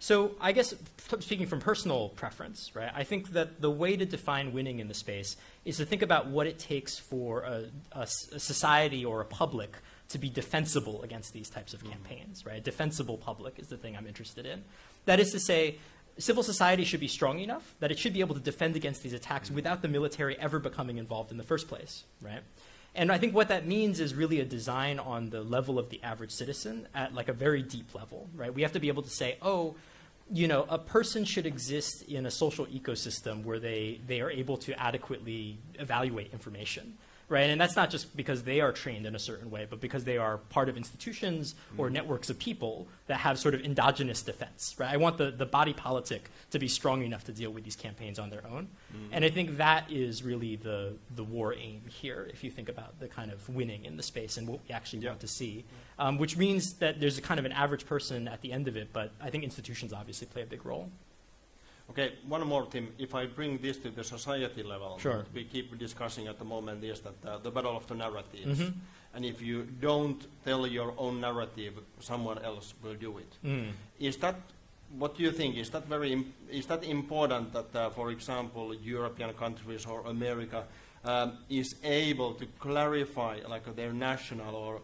So I guess, speaking from personal preference, right, I think that the way to define winning in the space is to think about what it takes for a society or a public to be defensible against these types of campaigns, right? A defensible public is the thing I'm interested in. That is to say, civil society should be strong enough that it should be able to defend against these attacks without the military ever becoming involved in the first place, right? And I think what that means is really a design on the level of the average citizen at like a very deep level, right? We have to be able to say, oh, you know, a person should exist in a social ecosystem where they are able to adequately evaluate information, right? And that's not just because they are trained in a certain way, but because they are part of institutions or networks of people that have sort of endogenous defense, right? I want the body politic to be strong enough to deal with these campaigns on their own. And I think that is really the war aim here, if you think about the kind of winning in the space and what we actually want to see, which means that there's a kind of an average person at the end of it, but I think institutions obviously play a big role. Okay, one more thing. If I bring this to the society level, Sure. what we keep discussing at the moment is that the battle of the narratives. And if you don't tell your own narrative, someone else will do it. Is that, what do you think? Is that is that important that, for example, European countries or America is able to clarify like their national or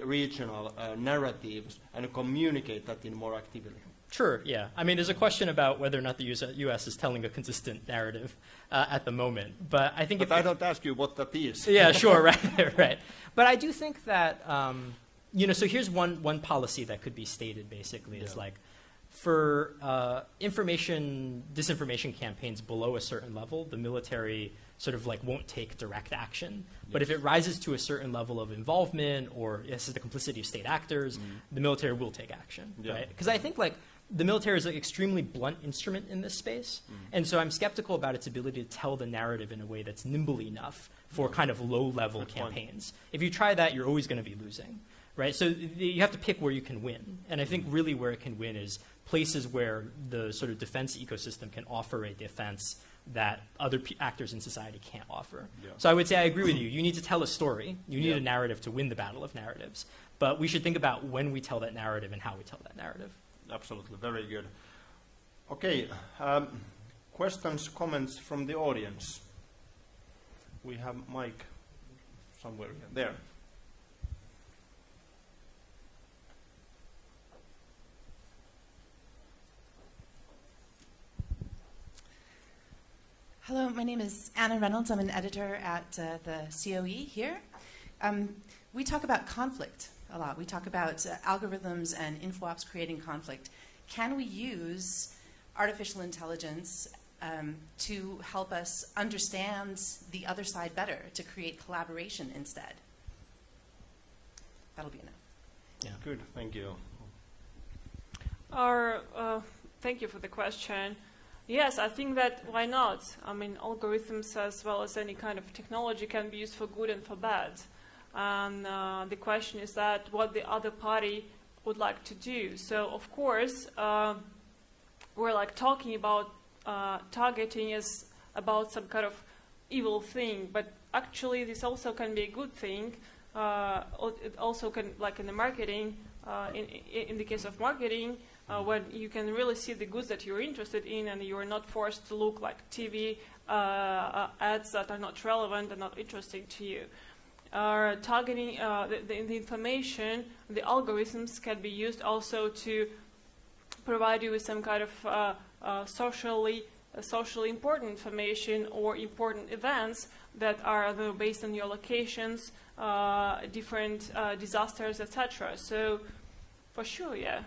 regional narratives and communicate that in more actively? Sure, yeah. I mean, there's a question about whether or not the U.S. is telling a consistent narrative at the moment. But I think I don't ask you what that is. Yeah, sure, right, right. But I do think that, you know, so here's one policy that could be stated basically is like, for disinformation campaigns below a certain level, the military sort of like won't take direct action. But if it rises to a certain level of involvement or this is the complicity of state actors, the military will take action, right? Because I think like the military is an extremely blunt instrument in this space. And so I'm skeptical about its ability to tell the narrative in a way that's nimble enough for kind of low-level campaigns. If you try that, you're always going to be losing, right? So you have to pick where you can win. And I think really where it can win is places where the sort of defense ecosystem can offer a defense that other actors in society can't offer. So I would say I agree with you. You need to tell a story. You need a narrative to win the battle of narratives. But we should think about when we tell that narrative and how we tell that narrative. Absolutely, very good. Okay, questions, comments from the audience? We have Mike somewhere there. Hello, my name is Anna Reynolds. I'm an editor at the COE here. We talk about conflict a lot. We talk about algorithms and info-ops creating conflict. Can we use artificial intelligence to help us understand the other side better, to create collaboration instead? That'll be enough. Yeah. Good, thank you. Thank you for the question. Yes, I think that why not? I mean, algorithms as well as any kind of technology can be used for good and for bad. And the question is that what the other party would like to do. So, of course, we're like talking about targeting is about some kind of evil thing, but actually this also can be a good thing. It also can, like in the marketing, in the case of marketing, when you can really see the goods that you're interested in and you're not forced to look like TV ads that are not relevant and not interesting to you. Targeting the information, the algorithms can be used also to provide you with some kind of socially important information or important events that are based on your locations, different disasters, etc. So, for sure, yeah.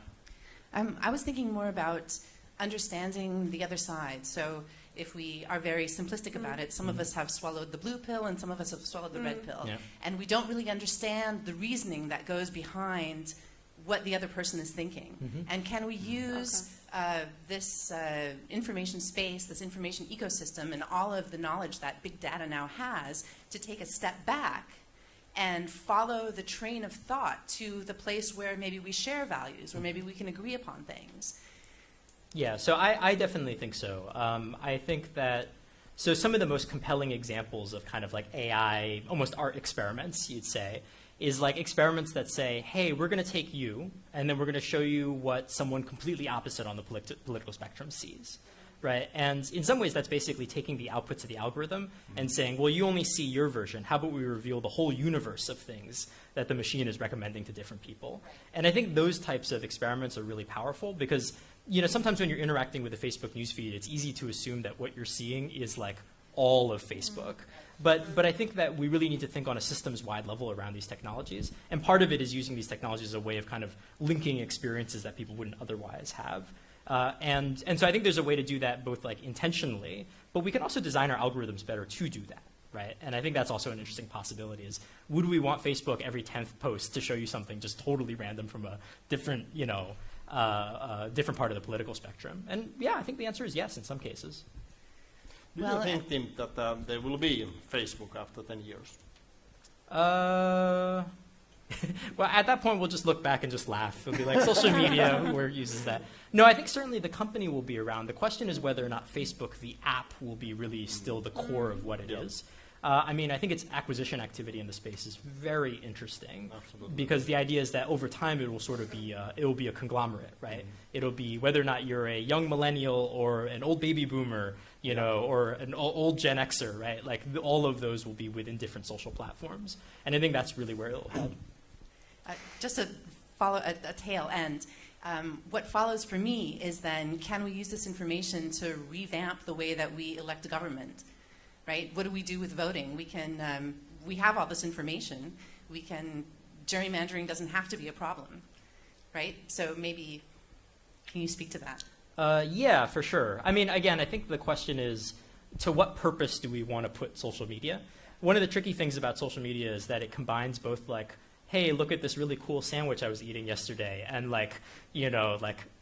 I was thinking more about understanding the other side. So if we are very simplistic about it, some of us have swallowed the blue pill and some of us have swallowed the red pill. Yeah. And we don't really understand the reasoning that goes behind what the other person is thinking. And can we use this information space, this information ecosystem, and all of the knowledge that big data now has to take a step back and follow the train of thought to the place where maybe we share values, or maybe we can agree upon things? Yeah, so I definitely think so. I think that, so some of the most compelling examples of kind of like AI, almost art experiments, you'd say, is like experiments that say, hey, we're going to take you, and then we're going to show you what someone completely opposite on the political spectrum sees. Right? And in some ways, that's basically taking the outputs of the algorithm and saying, well, you only see your version. How about we reveal the whole universe of things that the machine is recommending to different people? And I think those types of experiments are really powerful because, you know, sometimes when you're interacting with a Facebook newsfeed, it's easy to assume that what you're seeing is like all of Facebook. But I think that we really need to think on a systems-wide level around these technologies. And part of it is using these technologies as a way of kind of linking experiences that people wouldn't otherwise have. And so I think there's a way to do that both like intentionally, but we can also design our algorithms better to do that, right? And I think that's also an interesting possibility is, would we want Facebook every 10th post to show you something just totally random from a different, different part of the political spectum? And yeah, I think the answer is yes in some cases. Do you think, Tim, that there will be Facebook after 10 years? Well, at that point, we'll just look back and just laugh. It'll be like social media, where it uses that. No, I think certainly the company will be around. The question is whether or not Facebook, the app, will be really still the core of what it is. I mean, I think its acquisition activity in the space is very interesting. Absolutely. Because the idea is that over time it will sort of be, it will be a conglomerate, right? It'll be whether or not you're a young millennial or an old baby boomer, or an old Gen Xer, right? Like all of those will be within different social platforms. And I think that's really where it'll head. Just to follow a tail end, what follows for me is then, can we use this information to revamp the way that we elect a government, right? What do we do with voting? We can, we have all this information. We can, gerrymandering doesn't have to be a problem, right? So maybe, can you speak to that? Yeah, for sure. I mean, again, I think the question is, to what purpose do we want to put social media? One of the tricky things about social media is that it combines both like, hey, look at this really cool sandwich I was eating yesterday, and like,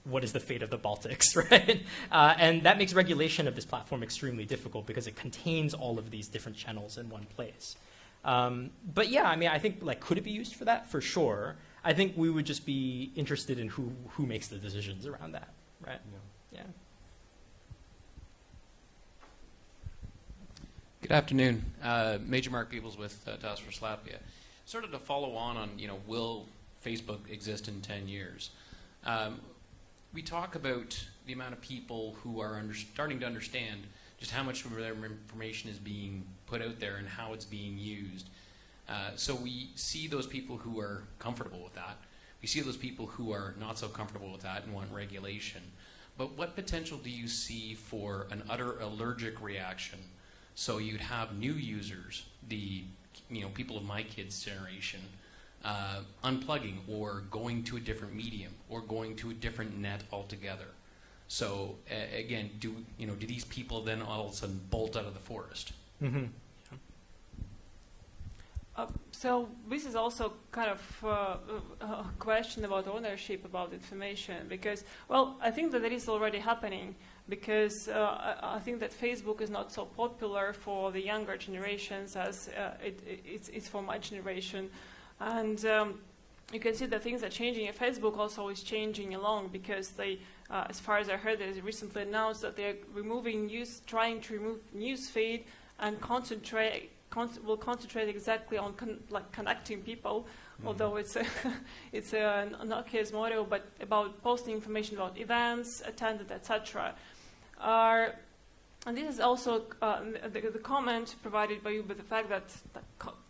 what is the fate of the Baltics, right? And that makes regulation of this platform extremely difficult because it contains all of these different channels in one place. But yeah, I mean, I think like, could it be used for that? For sure. I think we would just be interested in who makes the decisions around that, right? Yeah. Good afternoon. Major Mark Peebles with Task Force Latvia. Sort of to follow on, will Facebook exist in 10 years? We talk about the amount of people who are starting to understand just how much of their information is being put out there and how it's being used. So we see those people who are comfortable with that. We see those people who are not so comfortable with that and want regulation. But what potential do you see for an utter allergic reaction? So you'd have new users, the people of my kids' generation, unplugging or going to a different medium or going to a different net altogether. So again, do these people then all of a sudden bolt out of the forest? Mm-hmm. So this is also kind of a question about ownership about information, because, well, I think that it is already happening, because I think that Facebook is not so popular for the younger generations as it's for my generation. And you can see that things are changing, and Facebook also is changing along, because they, as far as I heard, they recently announced that they're trying to remove newsfeed and will concentrate exactly on connecting people, although it's a Nokia's motto, but about posting information about events, attended, etc. And this is also the comment provided by you, but the fact that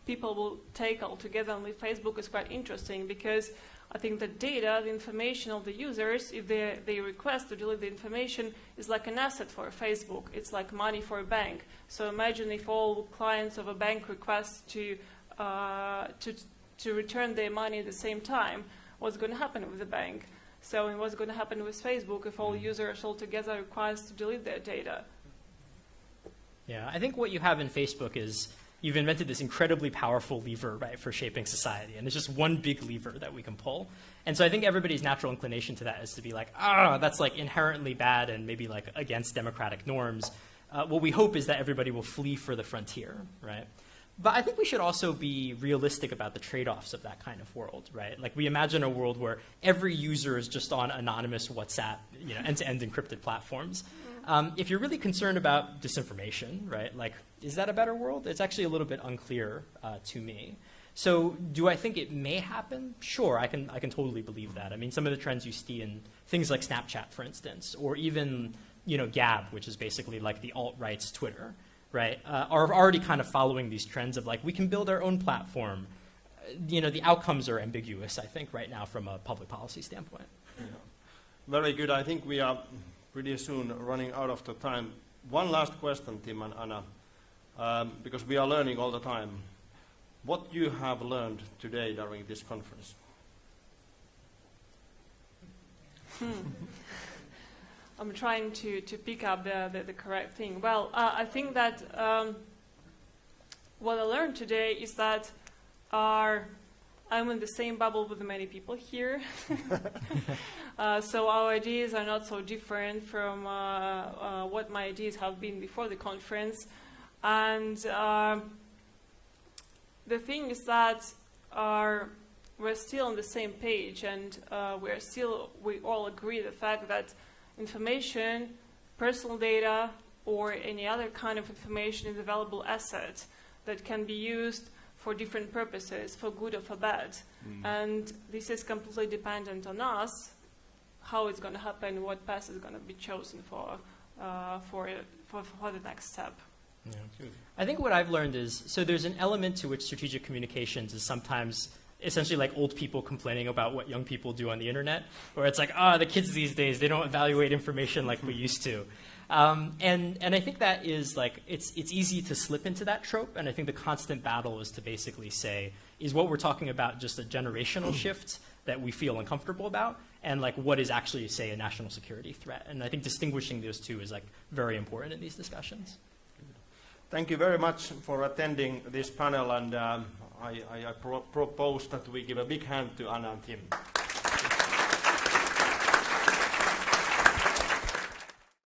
people will take altogether and leave Facebook is quite interesting, because I think the data, the information of the users, if they request to delete the information, is like an asset for Facebook. It's like money for a bank. So imagine if all clients of a bank request to return their money at the same time, what's going to happen with the bank? So what's going to happen with Facebook if all users altogether request to delete their data? Yeah, I think what you have in Facebook is you've invented this incredibly powerful lever, right, for shaping society. And there's just one big lever that we can pull. And so I think everybody's natural inclination to that is to be like, that's like inherently bad and maybe like against democratic norms. What we hope is that everybody will flee for the frontier, right? But I think we should also be realistic about the trade-offs of that kind of world, right? Like we imagine a world where every user is just on anonymous WhatsApp, end-to-end encrypted platforms. If you're really concerned about disinformation, right, like, is that a better world? It's actually a little bit unclear to me. So do I think it may happen? Sure, I can totally believe that. I mean, some of the trends you see in things like Snapchat, for instance, or even Gab, which is basically like the alt-right's Twitter, right, are already kind of following these trends of like, we can build our own platform. The outcomes are ambiguous, I think, right now from a public policy standpoint. Yeah. Very good. I think we are pretty soon running out of the time. One last question, Tim and Anna. because we are learning all the time. What you have learned today during this conference? I'm trying to pick up the correct thing. Well, I think that what I learned today is that I'm in the same bubble with many people here. So our ideas are not so different from what my ideas have been before the conference. And the thing is that we're still on the same page, and we all agree the fact that information, personal data, or any other kind of information is a valuable asset that can be used for different purposes, for good or for bad. And this is completely dependent on us, how it's going to happen, what path is going to be chosen for the next step. Yeah. I think what I've learned is, so there's an element to which strategic communications is sometimes essentially like old people complaining about what young people do on the internet, where it's like, the kids these days, they don't evaluate information like we used to. And I think that is like, it's easy to slip into that trope, and I think the constant battle is to basically say, is what we're talking about just a generational shift that we feel uncomfortable about, and like what is actually, say, a national security threat? And I think distinguishing those two is like very important in these discussions. Thank you very much for attending this panel, and I propose that we give a big hand to Anna and Tim.